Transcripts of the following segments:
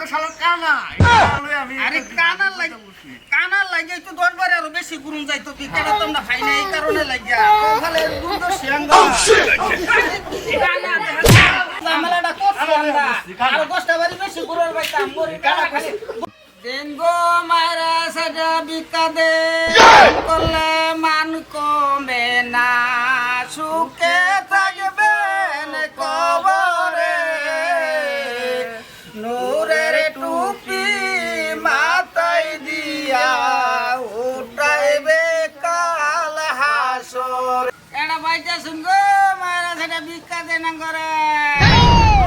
তো শালা কানা আমি আরে কানার লাগে তো দরবারে আরো বেশি গুরুন যাইতো কি কেন তোমরা খাই না এই কারণে লাগিয়া ওখানে দুধ শিয়াঙ্গা জামালাটা করছি আমরা আরো 10টা বাড়ি বেশি গুরুর বাইতাম মরি কানা খালি দেনগো মায়েরা সাজা বিকা দে করলে মান কমে না সুখে থাকবেন কবরে নূরের টুপি মাথায় দিয়া উঠাইবে কাল হাসর এটা বাইটা শুনগো মায়েরা সাজা বিকা দে না করে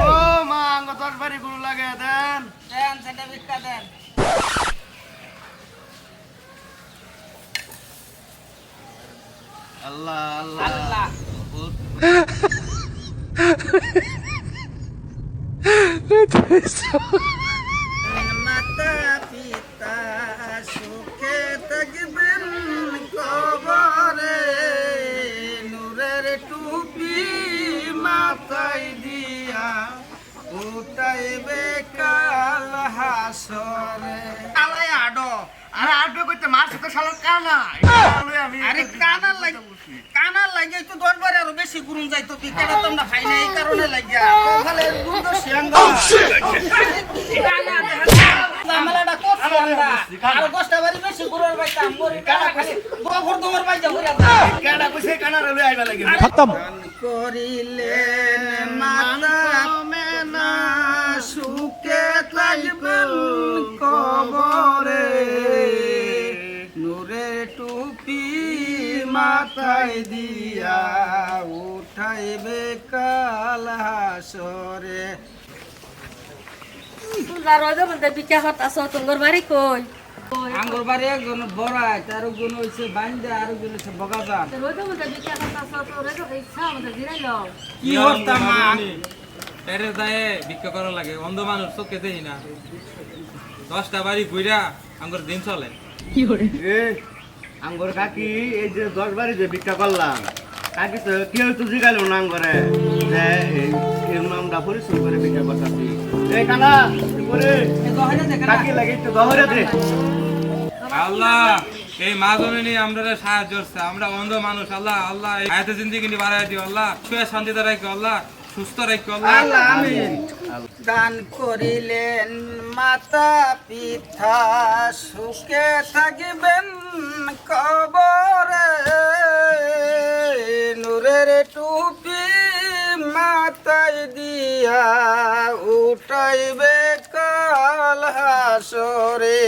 ও মা আঙ্গ 10 বাড়ি গুরু লাগে দেন দেন সেটা বিকা দেন আল্লাহ আল্লাহ আল্লাহ মাতা পিতা সুখে থাকবেন কবরে নূরের টুপি মাথায় দিয়া উঠাইবে কাল হাসরে আলাই আডো আরে আড্ডা করতে মারছে তো শালা কানা আমি আরে কানার লাগে তো দরবারে আরো বেশি গুরুন যাইতো কি কেন তোমরা খাই না এই কারণে লাগিয়া ওখানে দুধ শিয়াঙ্গা জামালাটা করছি আমরা আরো 10টা বাড়ি বেশি গুরুর বাইতাম মরি কানা খালি গোবর দমর বাইজা হইরা কানা কইছে কানা রে আইবা লাগে খতম করিলেন মাতা মেনা সুখে থাকবেন কবরে নূরে টুপি মাথায় দিয়া উঠাইবে কাল হাসরে আঙ্গুর বাড়ি একজন বড়াই তার একজন হয়েছে বান্দা আর একজন হয়েছে বগাজান কি হতাম এরে যায় ভিক্ষা করা লাগে অন্ধ মানুষ চোখে দেই না 10টা বাড়ি ঘুরা আমার দিন চলে আঙ্গর কাকি এই যে 10 বাড়ি যে ভিক্ষা করলাম কাকি তো কেউ তো জিগাইল না আঙ্গরে যে এই নামটা পরিশ্রম করে ভিক্ষা করতাছি এই কানা করে কাকি লাগে একটু দহরে দে আল্লাহ এই মা জননী আমরা সাহায্য করছে আমরা অন্ধ মানুষ আল্লাহ আল্লাহ আয়াতে জিন্দেগি বাড়াই দিও আল্লাহ সুখে শান্তিতে রাখো আল্লাহ সুস্থ রাখো আল্লাহ আল্লাহ আমিন দান করিলেন মাতা পিতা সুখে থাকবেন কবরে নূরের টুপি মাথায় দিয়া উঠাইবে কাল হাসরে